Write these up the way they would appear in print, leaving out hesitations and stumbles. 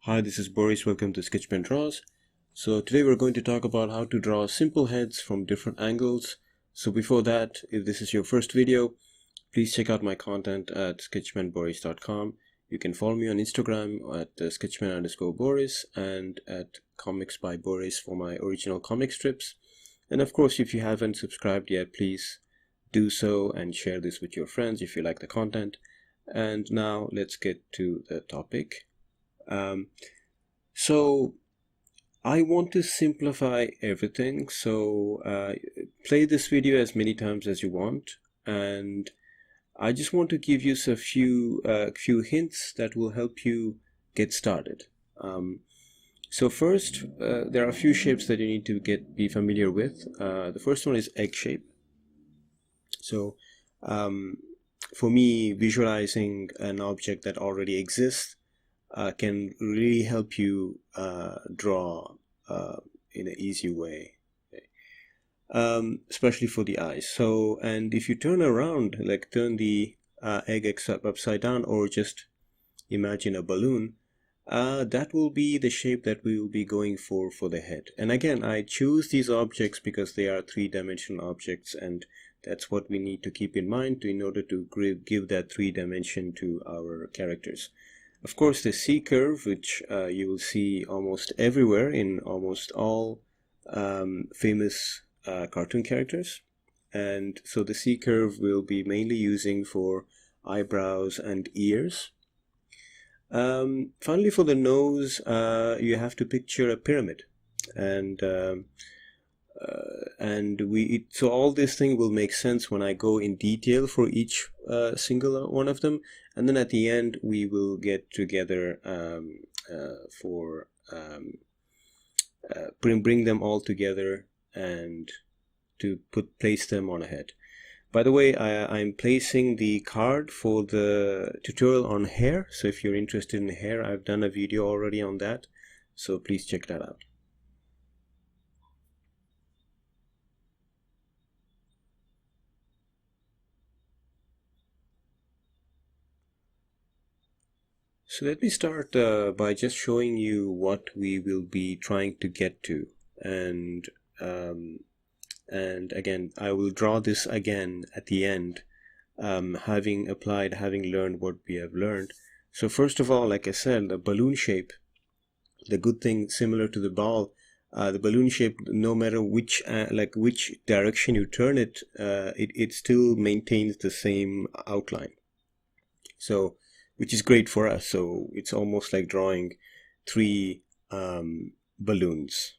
Hi, this is Boris. Welcome to Sketchpen Draws. So today we're going to talk about how to draw simple heads from different angles. So before that, if this is your first video, please check out my content at sketchmanboris.com. You can follow me on Instagram at sketchman_boris and at comics by Boris for my original comic strips. And of course, if you haven't subscribed yet, please do so and share this with your friends if you like the content. And now let's get to the topic. So I want to simplify everything, so play this video as many times as you want, and I just want to give you a few hints that will help you get started. So first, there are a few shapes that you need to be familiar with. The first one is egg shape. So for me, visualizing an object that already exists can really help you draw in an easy way, especially for the eyes. So, and if you turn around, like turn the egg upside down, or just imagine a balloon, that will be the shape that we will be going for the head. And again, I choose these objects because they are three-dimensional objects, and that's what we need to keep in mind in order to give that three dimension to our characters. Of course, the C curve, which you will see almost everywhere in almost all famous cartoon characters. And so the C curve we'll be mainly using for eyebrows and ears. Finally, for the nose, you have to picture a pyramid. So all this thing will make sense when I go in detail for each single one of them, and then at the end we will get together bring them all together and to place them on a head. By the way, I'm placing the card for the tutorial on hair, so if you're interested in hair, I've done a video already on that, so please check that out. So let me start by just showing you what we will be trying to get to, and again I will draw this again at the end, having learned what we have learned. So first of all, like I said, the balloon shape, the good thing, similar to the ball, the balloon shape, no matter which direction you turn it, it still maintains the same outline. So, which is great for us. So it's almost like drawing three balloons.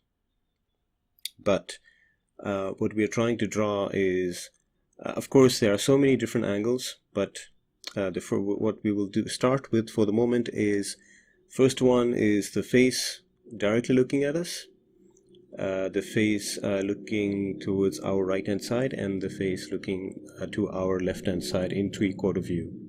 But what we are trying to draw is, of course, there are so many different angles, but what we will start with for the moment is, first one is the face directly looking at us, the face looking towards our right hand side, and the face looking to our left hand side in 3/4 view.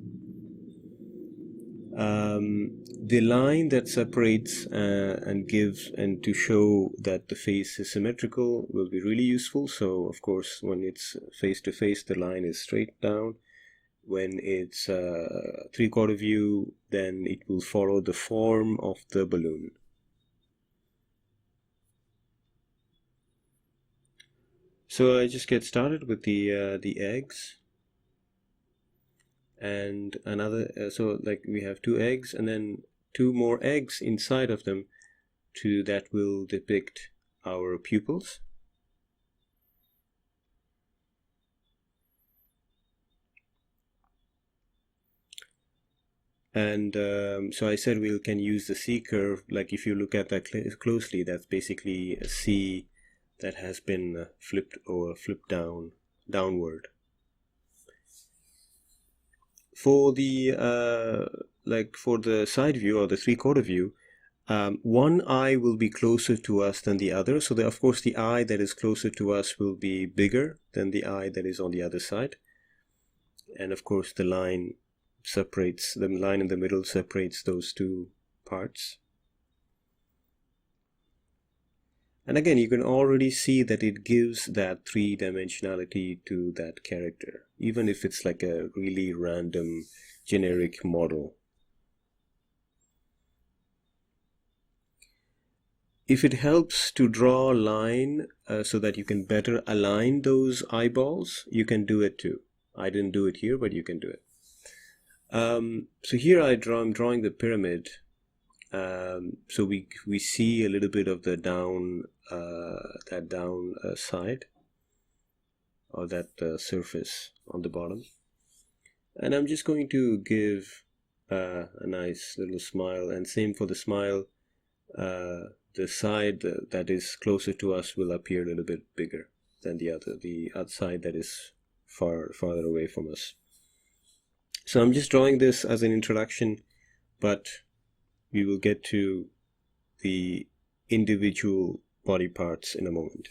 The line that separates and gives and to show that the face is symmetrical will be really useful. So of course, when it's face to face, the line is straight down. When it's 3/4 view, then it will follow the form of the balloon. So I just get started with the eggs. And another, so like we have two eggs and then two more eggs inside of them that will depict our pupils. And so I said we can use the C curve. Like if you look at that closely, that's basically a C that has been flipped downward. For the for the side view or the 3/4 view, one eye will be closer to us than the other. So of course the eye that is closer to us will be bigger than the eye that is on the other side. And of course the line in the middle separates those two parts. And again, you can already see that it gives that three-dimensionality to that character, even if it's like a really random generic model. If it helps to draw a line so that you can better align those eyeballs, you can do it too. I didn't do it here, but you can do it. So here I'm drawing the pyramid. So we see a little bit of the down side, or that surface on the bottom, and I'm just going to give a nice little smile, and same for the smile. The side that is closer to us will appear a little bit bigger than the other side that is farther away from us. So I'm just drawing this as an introduction, but we will get to the individual body parts in a moment.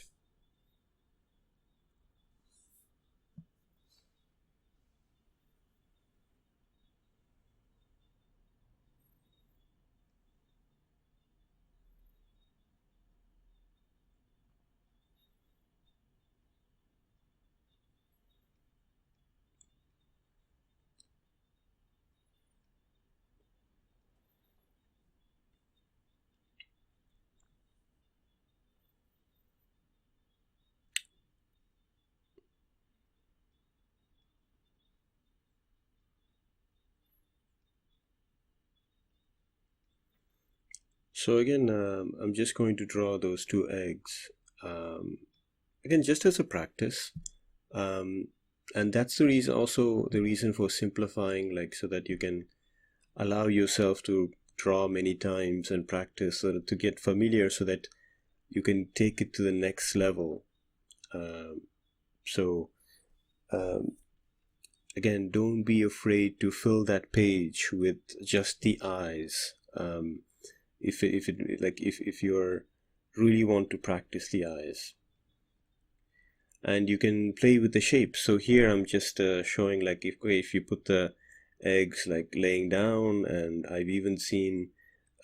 So again, I'm just going to draw those two eggs. Again, just as a practice. And that's the reason, also the reason for simplifying, like so that you can allow yourself to draw many times and practice to get familiar, so that you can take it to the next level. So again, don't be afraid to fill that page with just the eyes. If you're really want to practice the eyes, and you can play with the shapes. So here I'm just showing, like, if you put the eggs like laying down, and I've even seen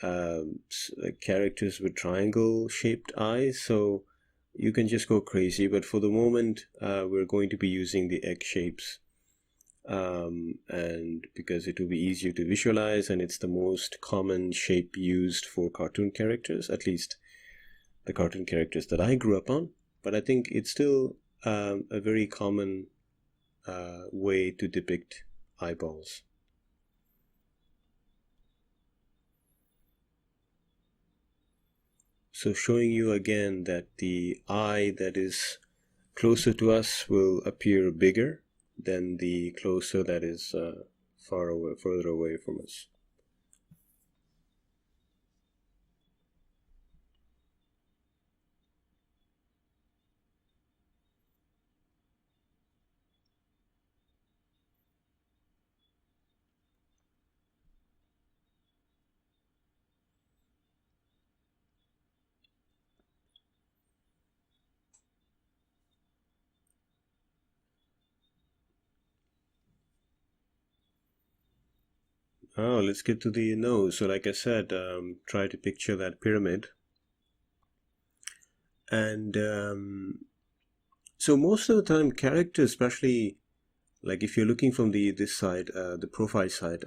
like characters with triangle shaped eyes, so you can just go crazy. But for the moment, we're going to be using the egg shapes, and because it will be easier to visualize, and it's the most common shape used for cartoon characters, at least the cartoon characters that I grew up on. But I think it's still a very common way to depict eyeballs. So showing you again that the eye that is closer to us will appear bigger than the closer that is further away from us. Oh, let's get to the nose. So like I said, try to picture that pyramid. And so most of the time, characters, especially like if you're looking from this side, the profile side,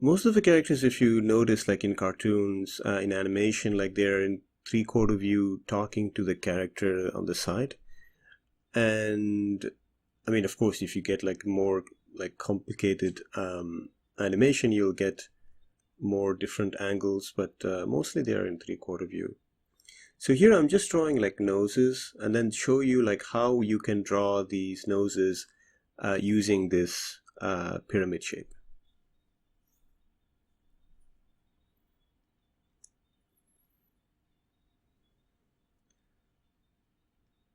most of the characters, if you notice, like in cartoons, in animation, like they're in three-quarter view talking to the character on the side. And I mean, of course, if you get like more like complicated animation, you'll get more different angles, but mostly they are in three-quarter view. So here I'm just drawing like noses, and then show you like how you can draw these noses using this pyramid shape.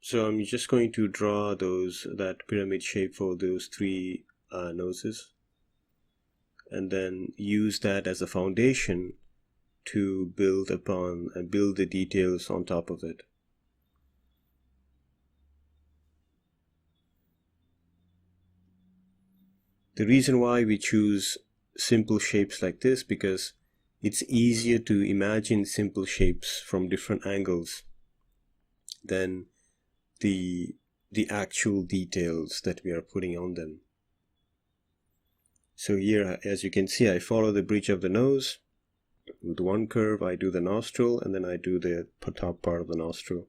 So I'm just going to draw that pyramid shape for those three noses, and then use that as a foundation to build upon and build the details on top of it. The reason why we choose simple shapes like this, because it's easier to imagine simple shapes from different angles than the actual details that we are putting on them. So here, as you can see, I follow the bridge of the nose, with one curve, I do the nostril, and then I do the top part of the nostril.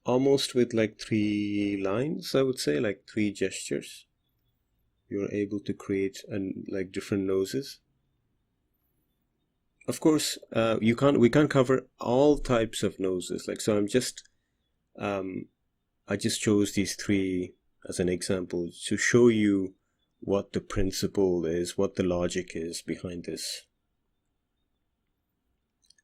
Almost with like 3 lines, I would say, like 3 gestures, you're able to create like different noses. Of course, we can't cover all types of noses. Like, so I just chose these 3 as an example to show you what the principle is, what the logic is behind this.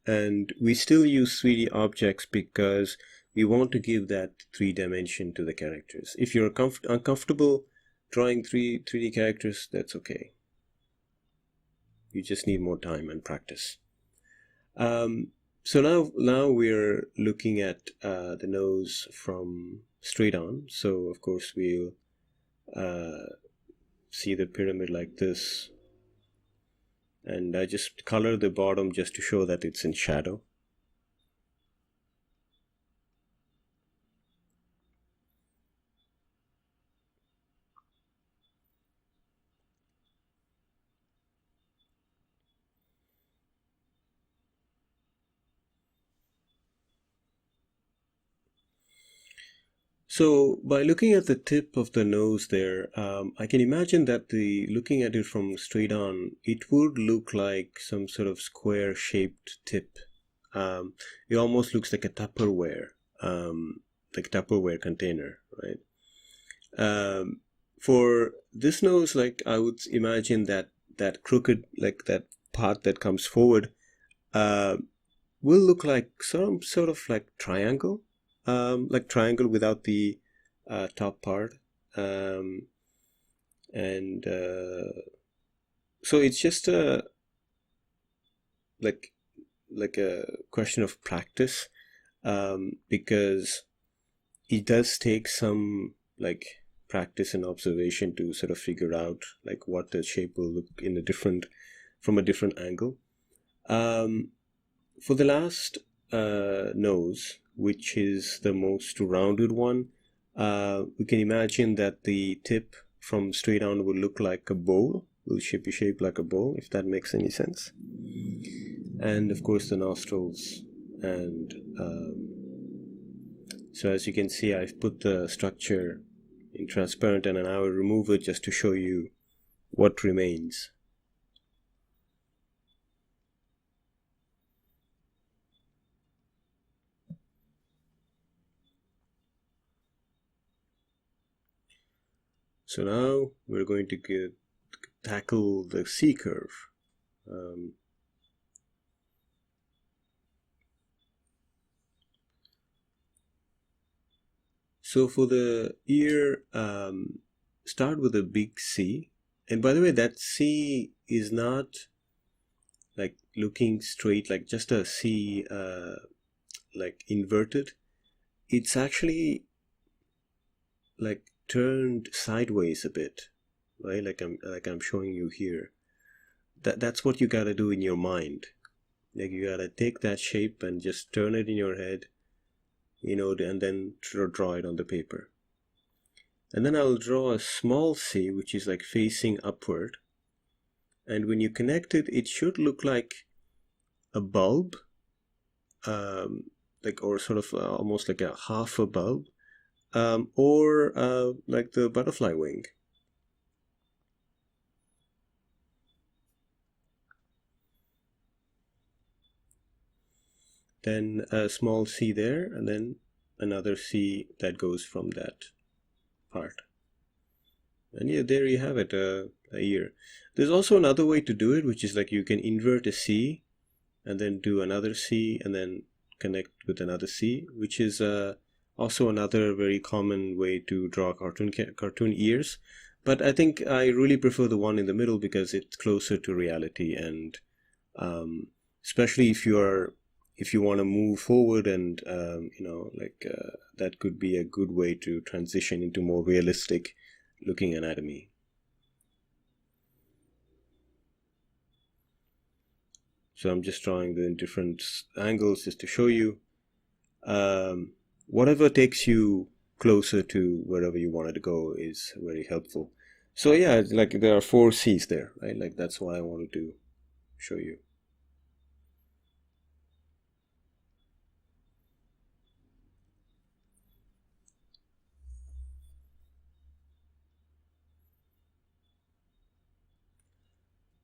And we still use 3D objects because we want to give that 3 dimension to the characters. If you're uncomfortable drawing 3D characters, that's okay. You just need more time and practice. So now we're looking at the nose from straight on. So of course we'll see the pyramid like this, and I just color the bottom just to show that it's in shadow. So by looking at the tip of the nose there, I can imagine that looking at it from straight on, it would look like some sort of square shaped tip. It almost looks like a Tupperware, container, right? For this nose, like I would imagine that crooked, like that part that comes forward, will look like some sort of like triangle. Like triangle without the top part, and so it's just like a question of practice, because it does take some like practice and observation to sort of figure out like what the shape will look from a different angle. For the last nose, which is the most rounded one, we can imagine that the tip from straight on will look like a bowl, will be shaped like a bowl, if that makes any sense. And of course the nostrils, and so as you can see, I've put the structure in transparent, and I will remove it just to show you what remains. So now we're going to tackle the C curve. So for the ear, start with a big C. And by the way, that C is not like looking straight, like just a C, like inverted. It's actually like turned sideways a bit, right? Like I'm showing you here. That's what you gotta do in your mind. Like you gotta take that shape and just turn it in your head, and then draw it on the paper. And then I'll draw a small C, which is like facing upward. And when you connect it, it should look like a bulb, or sort of almost like a half a bulb, or like the butterfly wing. Then a small C there, and then another C that goes from that part. And yeah, there you have it, a ear. There's also another way to do it, which is like you can invert a C and then do another C and then connect with another C, which is also another very common way to draw cartoon ears. But I think I really prefer the one in the middle because it's closer to reality, and especially if you want to move forward, and that could be a good way to transition into more realistic looking anatomy. So I'm just drawing the different angles just to show you. Whatever takes you closer to wherever you wanted to go is very helpful. So yeah, like there are 4 C's there, right? Like that's what I want to do. show you.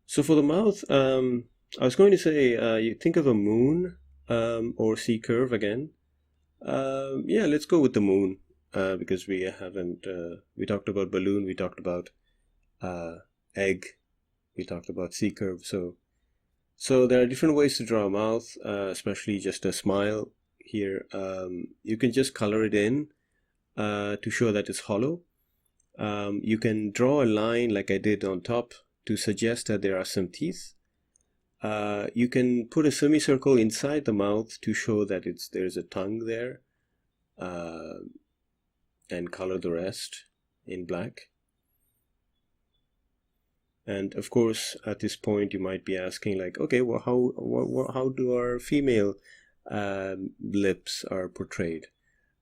So for the mouth, I was going to say, you think of a moon, or sea curve again. Yeah, let's go with the moon, because we haven't. We talked about balloon. We talked about egg. We talked about sea curve. So there are different ways to draw a mouth, especially just a smile here. You can just color it in to show that it's hollow. You can draw a line like I did on top to suggest that there are some teeth. You can put a semicircle inside the mouth to show that there's a tongue there, and color the rest in black. And of course, at this point, you might be asking, like, okay, well, how do our female lips are portrayed?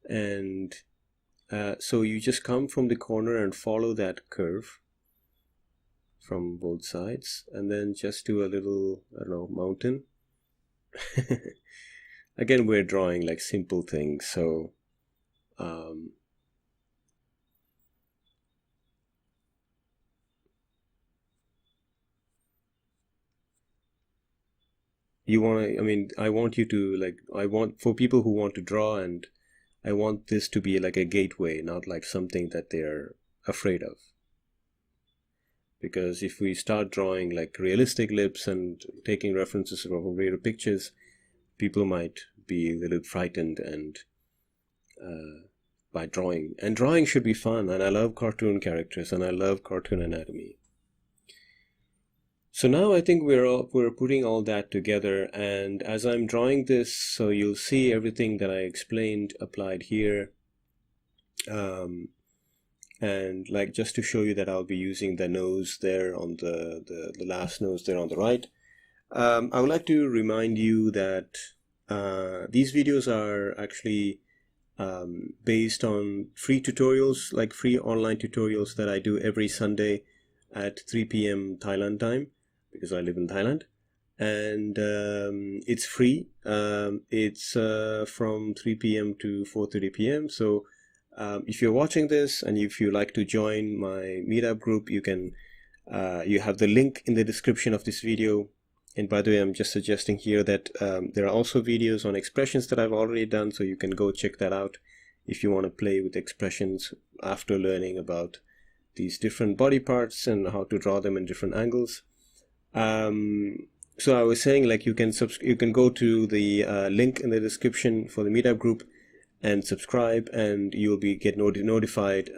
And so you just come from the corner and follow that curve from both sides, and then just do a little, I don't know, mountain. Again, we're drawing like simple things, so you want to, I mean, I want you to, like, I want, for people who want to draw, and I want this to be like a gateway, not like something that they're afraid of. Because if we start drawing like realistic lips and taking references from real pictures, people might be a little frightened and by drawing. And drawing should be fun, and I love cartoon characters and I love cartoon anatomy. So now I think we're putting all that together, and as I'm drawing this, so you'll see everything that I explained applied here. And like, just to show you that I'll be using the nose there on the last nose there on the right. I would like to remind you that these videos are actually based on free tutorials, like free online tutorials that I do every Sunday at 3 p.m. Thailand time, because I live in Thailand. And it's free. It's from 3 p.m. to 4:30 p.m. So if you're watching this and if you like to join my meetup group, you can. You have the link in the description of this video. And by the way, I'm just suggesting here that there are also videos on expressions that I've already done, so you can go check that out if you want to play with expressions after learning about these different body parts and how to draw them in different angles. So I was saying, like, you can go to the link in the description for the meetup group and subscribe, and you'll get notified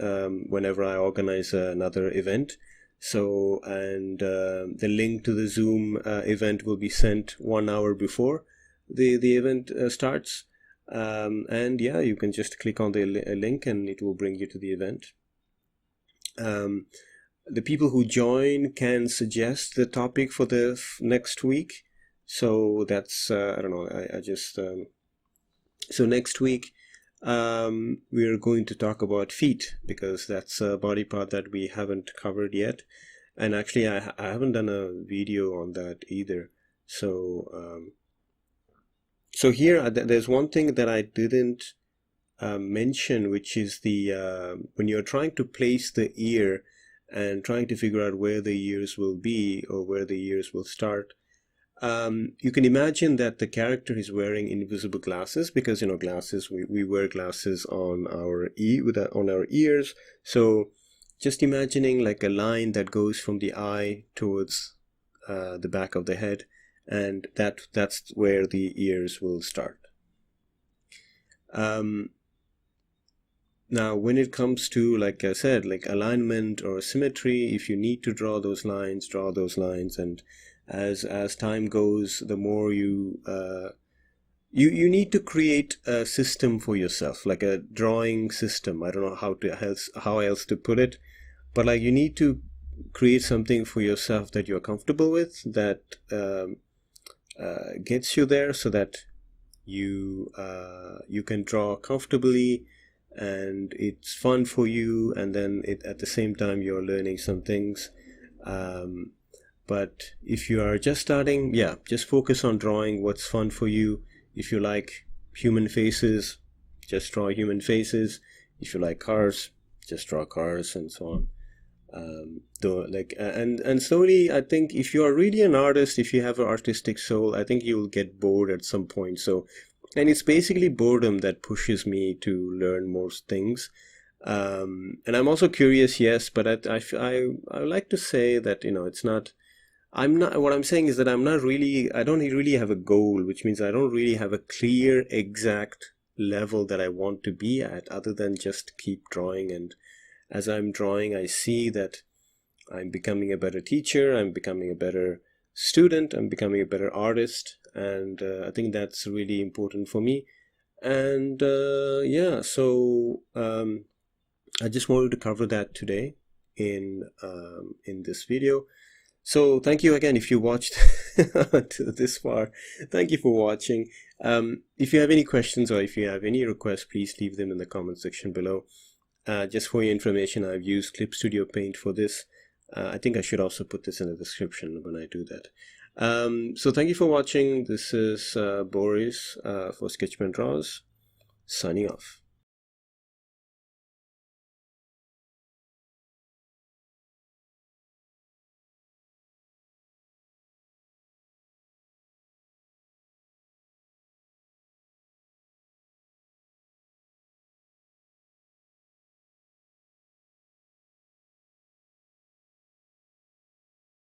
whenever I organize another event. So, and the link to the Zoom event will be sent 1 hour before the event starts. And yeah, you can just click on the link and it will bring you to the event. The people who join can suggest the topic for the next week. So that's, I don't know, I just, so next week, we are going to talk about feet, because that's a body part that we haven't covered yet. And actually, I haven't done a video on that either. So, so here, there's one thing that I didn't mention, which is the, when you're trying to place the ear and trying to figure out where the ears will be or where the ears will start, you can imagine that the character is wearing invisible glasses, because, you know, glasses, we wear glasses on our ears. So just imagining like a line that goes from the eye towards the back of the head, and that's where the ears will start. Now, when it comes to, like I said, like alignment or symmetry, if you need to draw those lines, draw those lines. And as time goes, the more you need to create a system for yourself, like a drawing system. I don't know how else to put it, but like, you need to create something for yourself that you're comfortable with, that gets you there, so that you can draw comfortably and it's fun for you, and then at the same time you're learning some things. But if you are just starting, yeah, just focus on drawing what's fun for you. If you like human faces, just draw human faces. If you like cars, just draw cars, and so on. Though, like, and slowly, I think if you are really an artist, if you have an artistic soul, I think you'll get bored at some point. So, and it's basically boredom that pushes me to learn more things. And I'm also curious, yes, but I like to say that, it's not. I'm not. What I'm saying is that I'm not really. I don't really have a goal, which means I don't really have a clear, exact level that I want to be at, other than just keep drawing. And as I'm drawing, I see that I'm becoming a better teacher, I'm becoming a better student, I'm becoming a better artist, and I think that's really important for me. And yeah, so I just wanted to cover that today in this video. So thank you again if you watched to this far. Thank you for watching. If you have any questions or if you have any requests, please leave them in the comment section below. Just for your information, I've used Clip Studio Paint for this. I think I should also put this in the description when I do that. So thank you for watching. This is Boris for Sketchman Draws, signing off.